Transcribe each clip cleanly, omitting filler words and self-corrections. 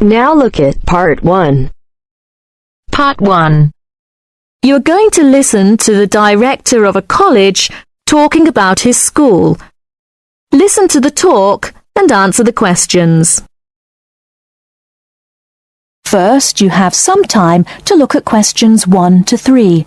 Now look at Part 1. Part 1. You're going to listen to the director of a college talking about his school. Listen to the talk and answer the questions. First, you have some time to look at questions 1 to 3.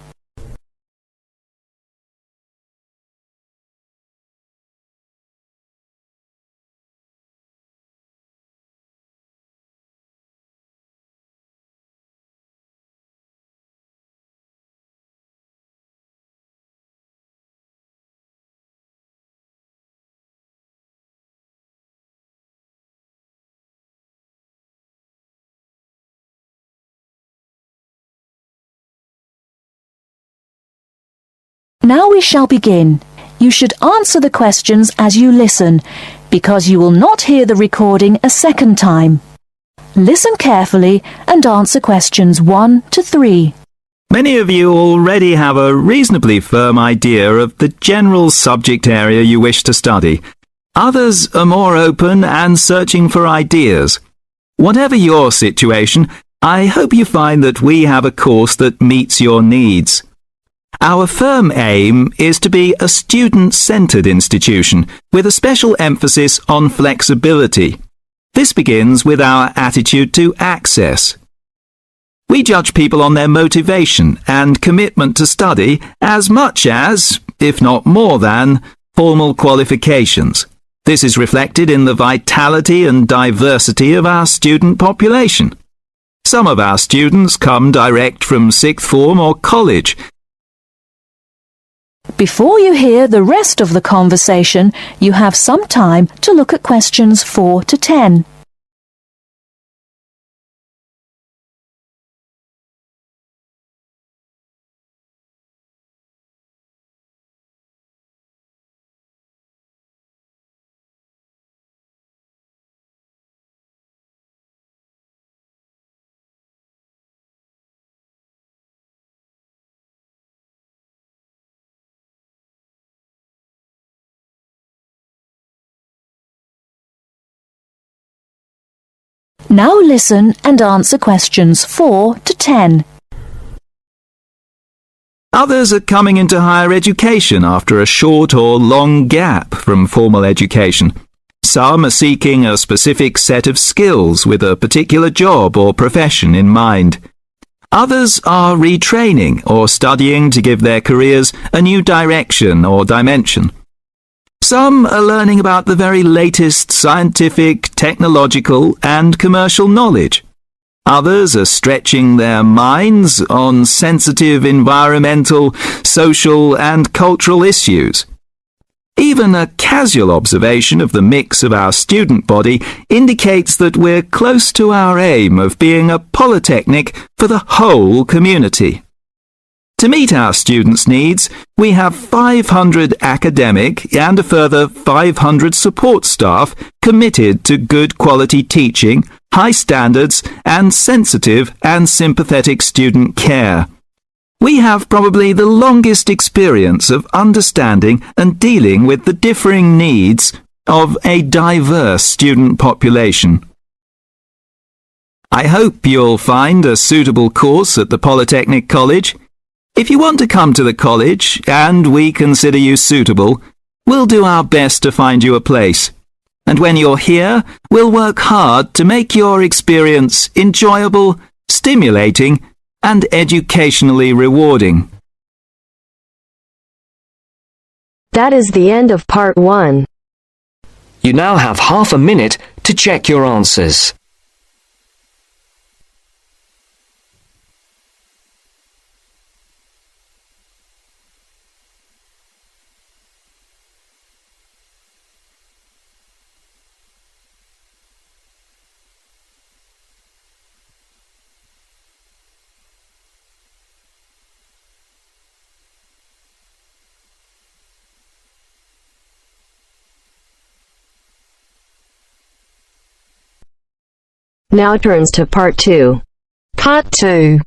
Now we shall begin. You should answer the questions as you listen, because you will not hear the recording a second time. Listen carefully and answer questions 1 to 3. Many of you already have a reasonably firm idea of the general subject area you wish to study. Others are more open and searching for ideas. Whatever your situation, I hope you find that we have a course that meets your needs. Our firm aim is to be a student-centred institution with a special emphasis on flexibility. This begins with our attitude to access. We judge people on their motivation and commitment to study as much as, if not more than, formal qualifications. This is reflected in the vitality and diversity of our student population. Some of our students come direct from sixth form or college. Before you hear the rest of the conversation, you have some time to look at questions 4 to 10. Now listen and answer questions 4 to 10. Others are coming into higher education after a short or long gap from formal education. Some are seeking a specific set of skills with a particular job or profession in mind. Others are retraining or studying to give their careers a new direction or dimension. Some are learning about the very latest scientific, technological and commercial knowledge. Others are stretching their minds on sensitive environmental, social and cultural issues. Even a casual observation of the mix of our student body indicates that we're close to our aim of being a polytechnic for the whole community. To meet our students' needs, we have 500 academic and a further 500 support staff committed to good quality teaching, high standards, and sensitive and sympathetic student care. We have probably the longest experience of understanding and dealing with the differing needs of a diverse student population. I hope you'll find a suitable course at the Polytechnic College. If you want to come to the college and we consider you suitable, we'll do our best to find you a place. And when you're here, we'll work hard to make your experience enjoyable, stimulating, and educationally rewarding. That is the end of Part 1. You now have half a minute to check your answers. Now turns to Part 2. Part 2.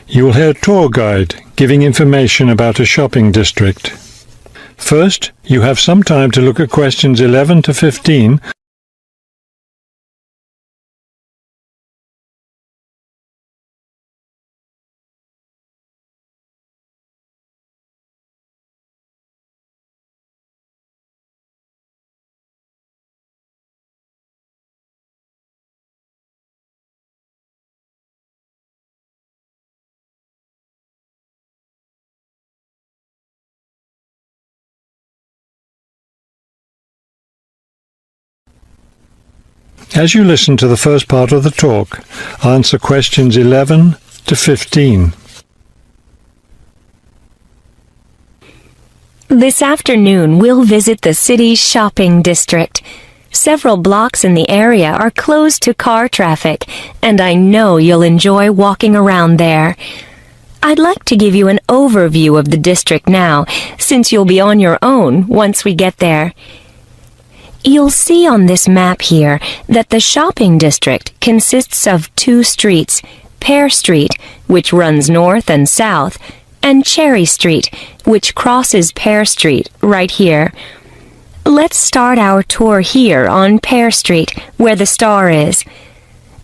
You will hear a tour guide giving information about a shopping district. First, you have some time to look at questions 11 to 15 As you listen to the first part of the talk, answer questions 11 to 15. This afternoon, we'll visit the city's shopping district. Several blocks in the area are closed to car traffic, and I know you'll enjoy walking around there. I'd like to give you an overview of the district now, since you'll be on your own once we get there. You'll see on this map here that the shopping district consists of two streets, Pear Street, which runs north and south, and Cherry Street, which crosses Pear Street right here. Let's start our tour here on Pear Street, where the star is.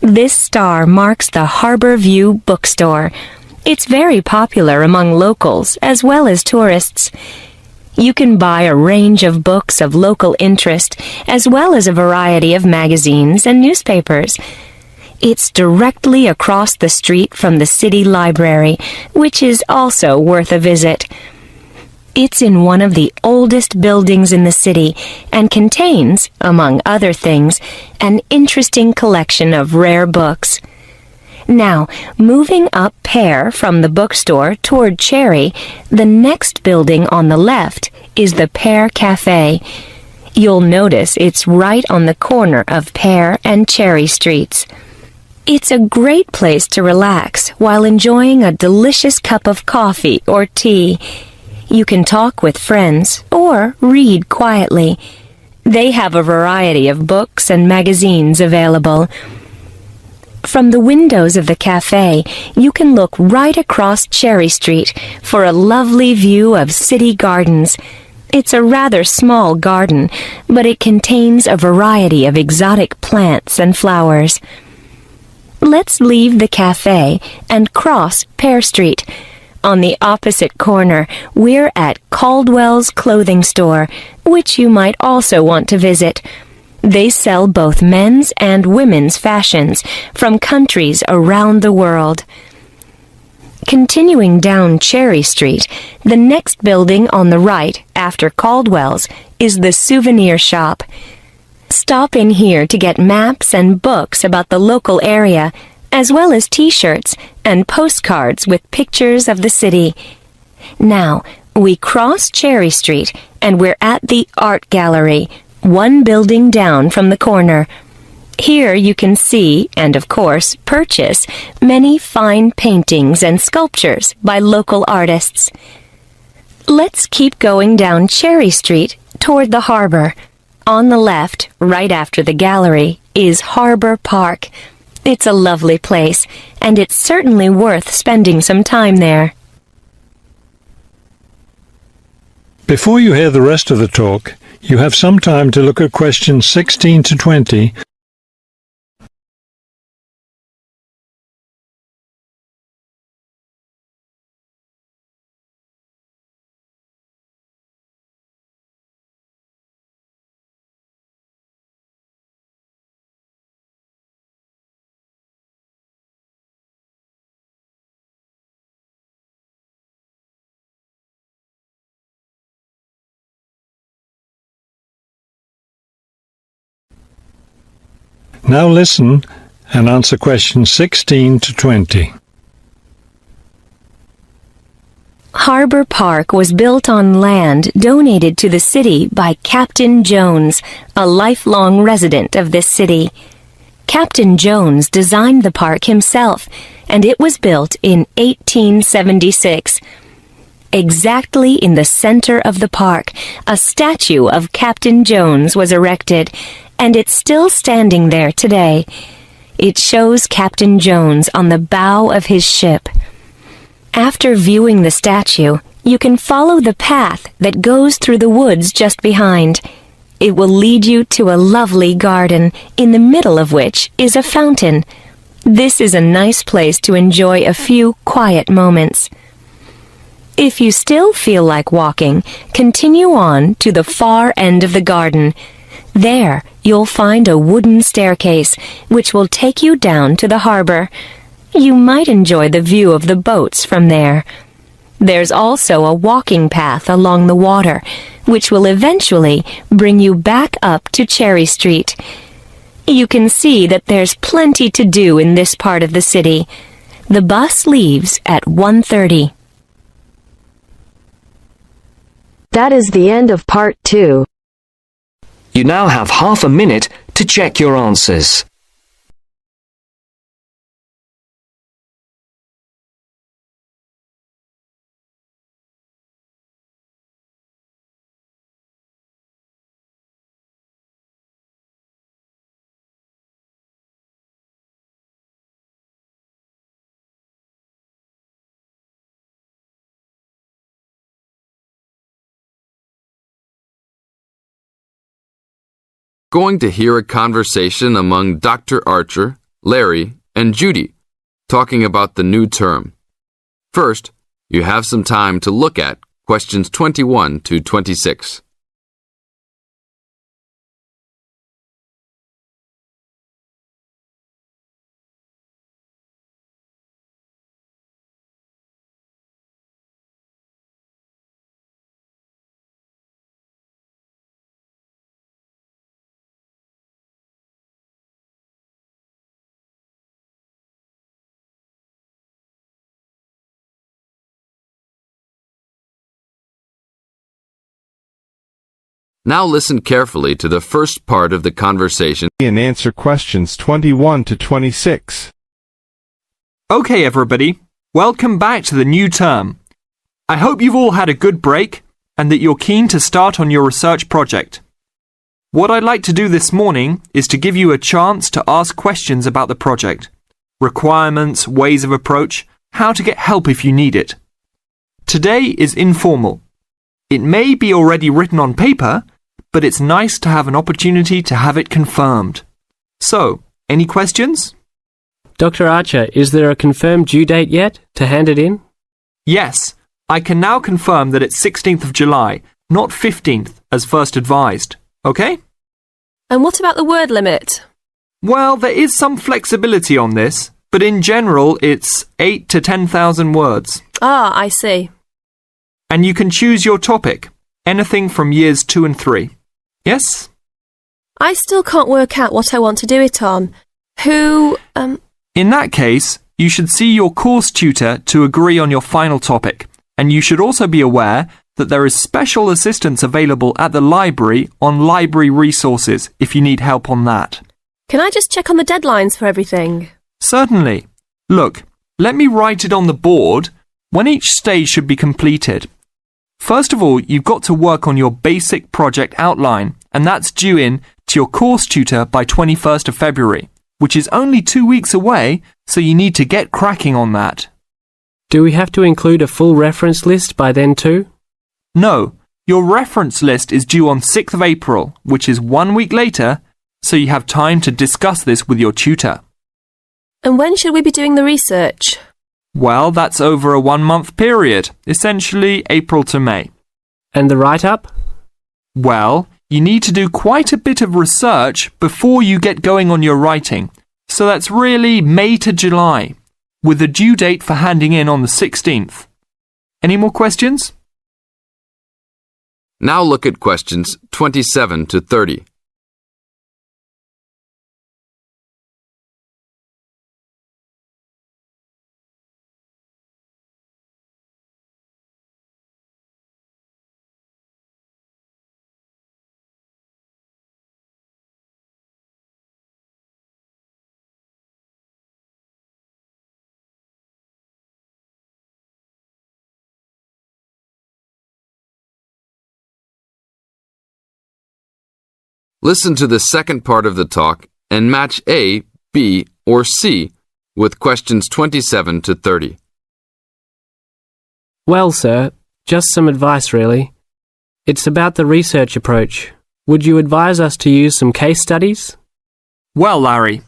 This star marks the Harbor View bookstore. It's very popular among locals as well as tourists. You can buy a range of books of local interest, as well as a variety of magazines and newspapers. It's directly across the street from the city library, which is also worth a visit. It's in one of the oldest buildings in the city and contains, among other things, an interesting collection of rare books. Now, moving up Pear from the bookstore toward Cherry, the next building on the left is the Pear Cafe. You'll notice it's right on the corner of Pear and Cherry Streets. It's a great place to relax while enjoying a delicious cup of coffee or tea. You can talk with friends or read quietly. They have a variety of books and magazines available. From the windows of the cafe, you can look right across Cherry Street for a lovely view of city gardens. It's a rather small garden, but it contains a variety of exotic plants and flowers. Let's leave the cafe and cross Pear Street. On the opposite corner, we're at Caldwell's clothing store, which you might also want to visit. They sell both men's and women's fashions from countries around the world. Continuing down Cherry Street, the next building on the right after Caldwell's is the souvenir shop. Stop in here to get maps and books about the local area, as well as t-shirts and postcards with pictures of the city. Now, we cross Cherry Street and we're at the Art Gallery, one building down from the corner. Here you can see, and of course purchase, many fine paintings and sculptures by local artists. Let's keep going down Cherry Street toward the harbor. On the left, right after the gallery, is Harbor Park. It's a lovely place, and it's certainly worth spending some time there. Before you hear the rest of the talk, you have some time to look at questions 16 to 20. Now listen and answer questions 16 to 20. Harbor Park was built on land donated to the city by Captain Jones, a lifelong resident of this city. Captain Jones designed the park himself, and it was built in 1876. Exactly in the center of the park, a statue of Captain Jones was erected, and it's still standing there today. It shows Captain Jones on the bow of his ship. After viewing the statue, you can follow the path that goes through the woods just behind. It will lead you to a lovely garden, in the middle of which is a fountain. This is a nice place to enjoy a few quiet moments. If you still feel like walking, continue on to the far end of the garden. There, you'll find a wooden staircase, which will take you down to the harbor. You might enjoy the view of the boats from there. There's also a walking path along the water, which will eventually bring you back up to Cherry Street. You can see that there's plenty to do in this part of the city. The bus leaves at 1:30. That is the end of part 2. You now have half a minute to check your answers. Going to hear a conversation among Dr. Archer, Larry, and Judy, talking about the new term. First, you have some time to look at questions 21 to 26. Now listen carefully to the first part of the conversation and answer questions 21 to 26. Okay, everybody. Welcome back to the new term. I hope you've all had a good break and that you're keen to start on your research project. What I'd like to do this morning is to give you a chance to ask questions about the project, requirements, ways of approach, how to get help if you need it. Today is informal. It may be already written on paper, but it's nice to have an opportunity to have it confirmed. So, any questions? Dr. Archer, is there a confirmed due date yet to hand it in? Yes, I can now confirm that it's 16th of July, not 15th, as first advised. Okay? And what about the word limit? Well, there is some flexibility on this, but in general, it's 8 to 10,000 words. Ah, I see. And you can choose your topic, anything from years 2 and 3. Yes? I still can't work out what I want to do it on. In that case, you should see your course tutor to agree on your final topic, and you should also be aware that there is special assistance available at the library on library resources if you need help on that. Can I just check on the deadlines for everything? Certainly. Look, let me write it on the board when each stage should be completed. First of all, you've got to work on your basic project outline, and that's due in to your course tutor by 21st of February, which is only 2 weeks away, so you need to get cracking on that. Do we have to include a full reference list by then too? No, your reference list is due on 6th of April, which is 1 week later, so you have time to discuss this with your tutor. And when should we be doing the research? Well, that's over a 1 month period, essentially April to May. And the write-up? Well, you need to do quite a bit of research before you get going on your writing, so that's really May to July, with a due date for handing in on the 16th. Any more questions? Now look at questions 27 to 30. Listen to the second part of the talk and match A, B, or C with questions 27 to 30. Well, sir, just some advice really. It's about the research approach. Would you advise us to use some case studies? Well, Larry,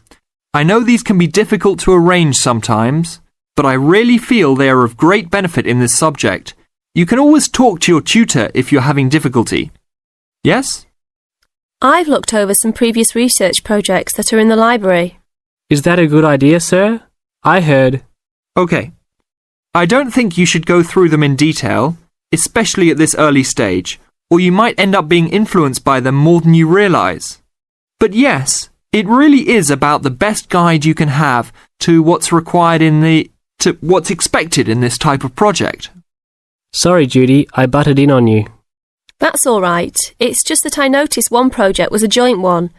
I know these can be difficult to arrange sometimes, but I really feel they are of great benefit in this subject. You can always talk to your tutor if you're having difficulty. Yes? I've looked over some previous research projects that are in the library. Is that a good idea, sir? I heard. Okay. I don't think you should go through them in detail, especially at this early stage, or you might end up being influenced by them more than you realize. But yes, It really is about the best guide you can have to what's required to what's expected in this type of project. Sorry, Judy, I butted in on you. That's all right. It's just that I noticed one project was a joint one.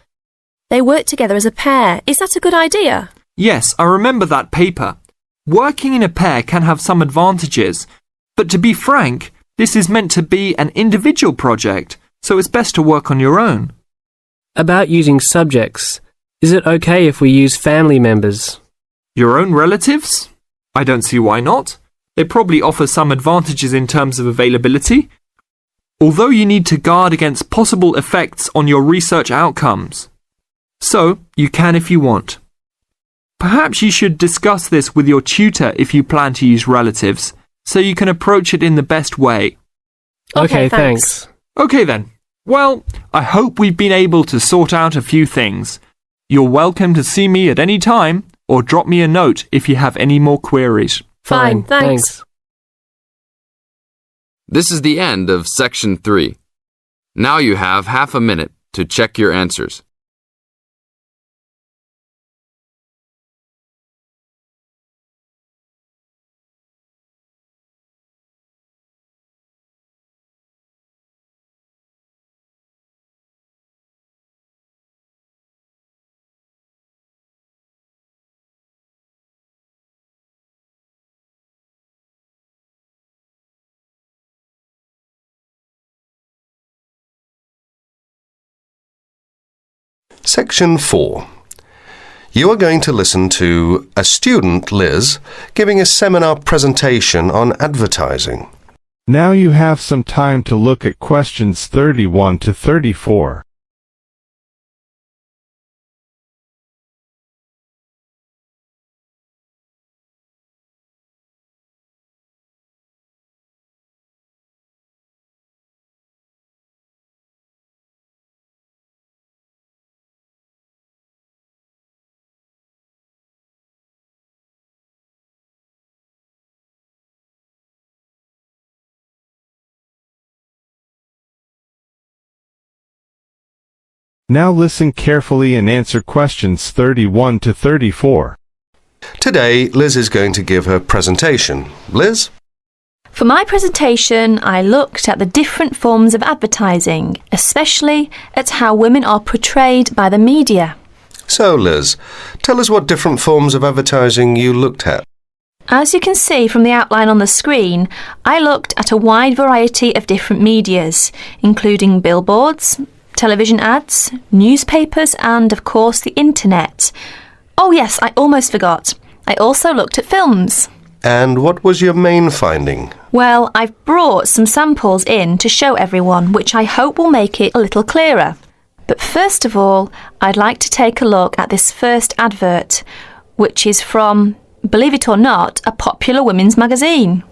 They worked together as a pair. Is that a good idea? Yes, I remember that paper. Working in a pair can have some advantages, but to be frank, this is meant to be an individual project, so it's best to work on your own. About using subjects, is it okay if we use family members? Your own relatives? I don't see why not. They probably offer some advantages in terms of availability, although you need to guard against possible effects on your research outcomes. So, you can if you want. Perhaps you should discuss this with your tutor if you plan to use relatives, so you can approach it in the best way. Okay, thanks. Okay then. Well, I hope we've been able to sort out a few things. You're welcome to see me at any time or drop me a note if you have any more queries. Fine, thanks. This is the end of Section 3. Now you have half a minute to check your answers. Section 4. You are going to listen to a student, Liz, giving a seminar presentation on advertising. Now you have some time to look at questions 31 to 34. Now listen carefully and answer questions 31 to 34. Today, Liz is going to give her presentation. Liz? For my presentation, I looked at the different forms of advertising, especially at how women are portrayed by the media. So, Liz, tell us what different forms of advertising you looked at. As you can see from the outline on the screen, I looked at a wide variety of different medias, including billboards, television ads, newspapers, and, of course, the internet. Oh yes, I almost forgot. I also looked at films. And what was your main finding? Well, I've brought some samples in to show everyone, which I hope will make it a little clearer. But first of all, I'd like to take a look at this first advert, which is from, believe it or not, a popular women's magazine.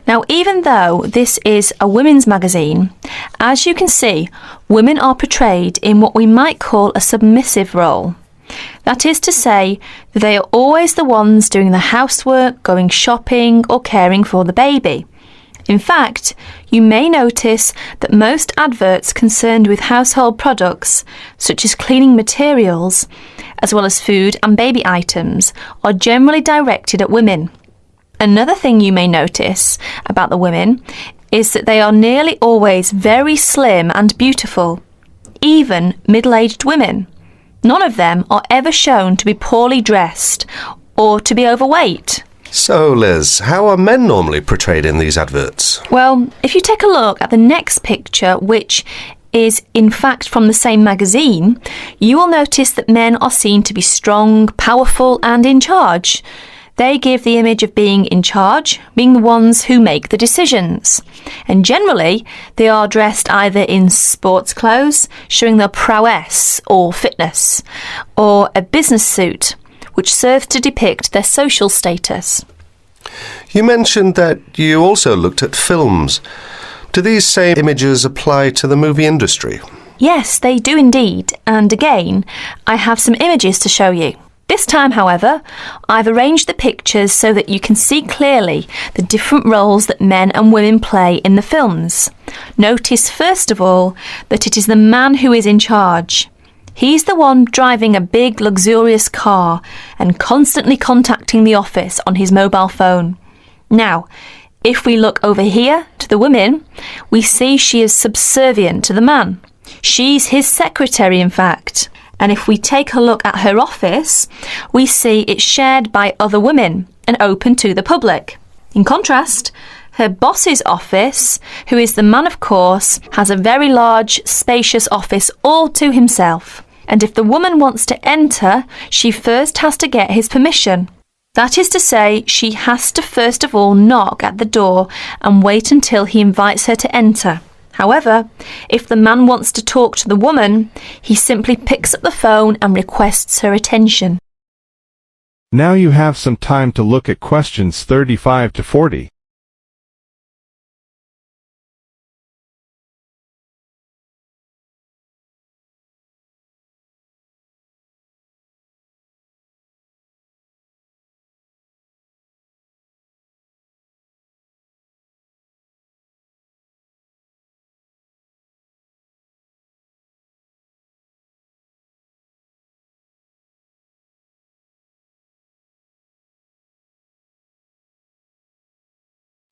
Now, even though this is a women's magazine, as you can see, women are portrayed in what we might call a submissive role. That is to say, that they are always the ones doing the housework, going shopping, or caring for the baby. In fact, you may notice that most adverts concerned with household products, such as cleaning materials, as well as food and baby items, are generally directed at women. Another thing you may notice about the women is that they are nearly always very slim and beautiful, even middle-aged women. None of them are ever shown to be poorly dressed or to be overweight. So, Liz, how are men normally portrayed in these adverts? Well, if you take a look at the next picture, which is in fact from the same magazine, you will notice that men are seen to be strong, powerful, and in charge. They give the image of being in charge, being the ones who make the decisions. And generally, they are dressed either in sports clothes, showing their prowess or fitness, or a business suit, which serves to depict their social status. You mentioned that you also looked at films. Do these same images apply to the movie industry? Yes, they do indeed. And again, I have some images to show you. This time, however, I've arranged the pictures so that you can see clearly the different roles that men and women play in the films. Notice, first of all, that it is the man who is in charge. He's the one driving a big, luxurious car and constantly contacting the office on his mobile phone. Now, if we look over here to the women, we see she is subservient to the man. She's his secretary, in fact. And if we take a look at her office, we see it's shared by other women and open to the public. In contrast, her boss's office, who is the man of course, has a very large, spacious office all to himself. And if the woman wants to enter, she first has to get his permission. That is to say, she has to first of all knock at the door and wait until he invites her to enter. However, if the man wants to talk to the woman, he simply picks up the phone and requests her attention. Now you have some time to look at questions 35 to 40.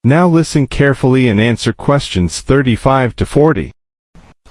Now listen carefully and answer questions 35 to 40.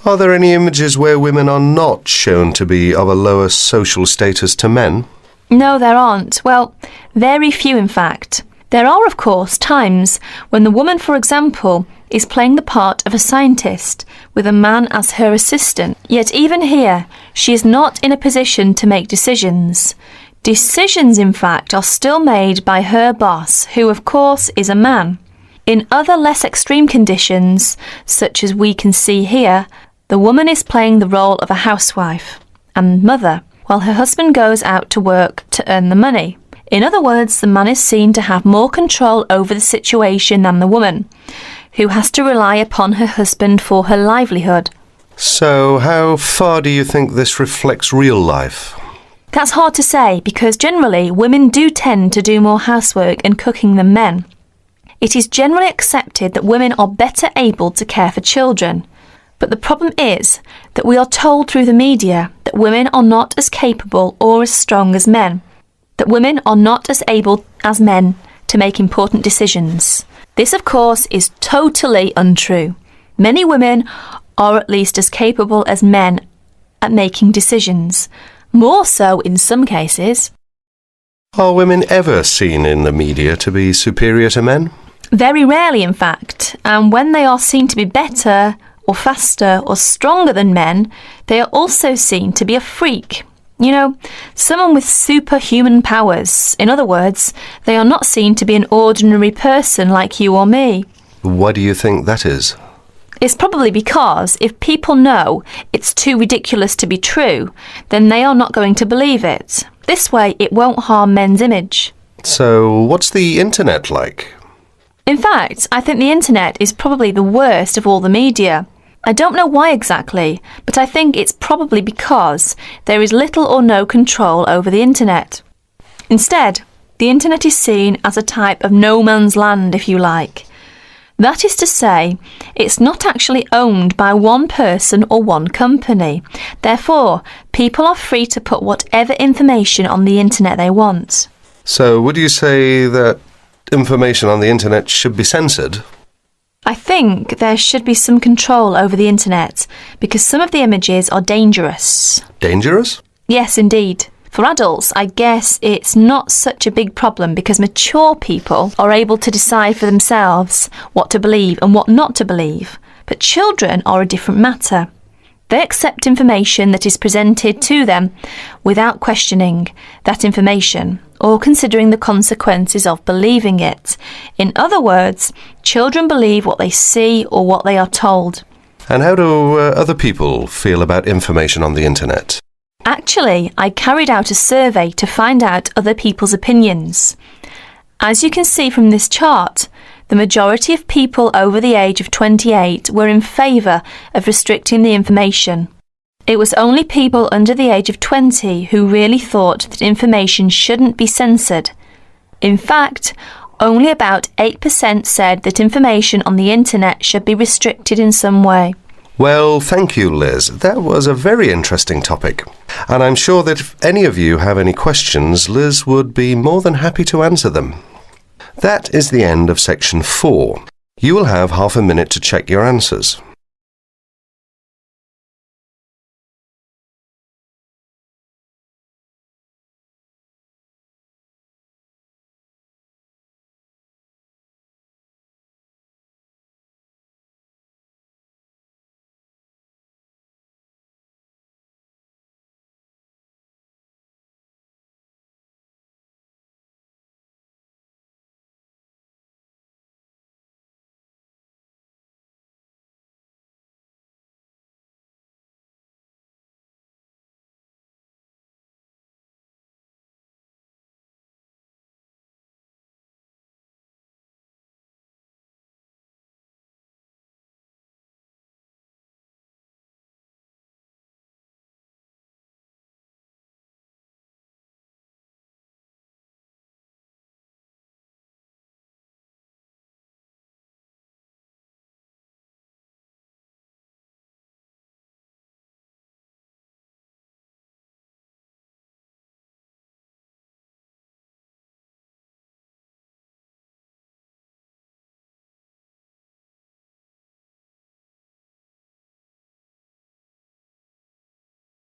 Are there any images where women are not shown to be of a lower social status to men? No, there aren't. Well, very few in fact. There are, of course, times when the woman, for example, is playing the part of a scientist with a man as her assistant. Yet even here, she is not in a position to make decisions. Decisions, in fact, are still made by her boss, who, of course, is a man. In other less extreme conditions, such as we can see here, the woman is playing the role of a housewife and mother, while her husband goes out to work to earn the money. In other words, the man is seen to have more control over the situation than the woman, who has to rely upon her husband for her livelihood. So, how far do you think this reflects real life? That's hard to say, because generally women do tend to do more housework and cooking than men. It is generally accepted that women are better able to care for children. But the problem is that we are told through the media that women are not as capable or as strong as men, that women are not as able as men to make important decisions. This, of course, is totally untrue. Many women are at least as capable as men at making decisions, more so in some cases. Are women ever seen in the media to be superior to men? Very rarely, in fact, and when they are seen to be better or faster or stronger than men, they are also seen to be a freak. You know, someone with superhuman powers. In other words, they are not seen to be an ordinary person like you or me. Why do you think that is? It's probably because if people know it's too ridiculous to be true, then they are not going to believe it. This way, it won't harm men's image. So, what's the internet like? In fact, I think the internet is probably the worst of all the media. I don't know why exactly, but I think it's probably because there is little or no control over the internet. Instead, the internet is seen as a type of no man's land, if you like. That is to say, it's not actually owned by one person or one company. Therefore, people are free to put whatever information on the internet they want. So, would you say that information on the internet should be censored? I think there should be some control over the internet because some of the images are dangerous. Dangerous? Yes, indeed. For adults, I guess it's not such a big problem because mature people are able to decide for themselves what to believe and what not to believe. But children are a different matter. They accept information that is presented to them without questioning that information or considering the consequences of believing it. In other words, children believe what they see or what they are told. And how do other people feel about information on the internet? Actually, I carried out a survey to find out other people's opinions. As you can see from this chart, the majority of people over the age of 28 were in favour of restricting the information. It was only people under the age of 20 who really thought that information shouldn't be censored. In fact, only about 8% said that information on the internet should be restricted in some way. Well, thank you, Liz. That was a very interesting topic. And I'm sure that if any of you have any questions, Liz would be more than happy to answer them. That is the end of section 4. You will have half a minute to check your answers.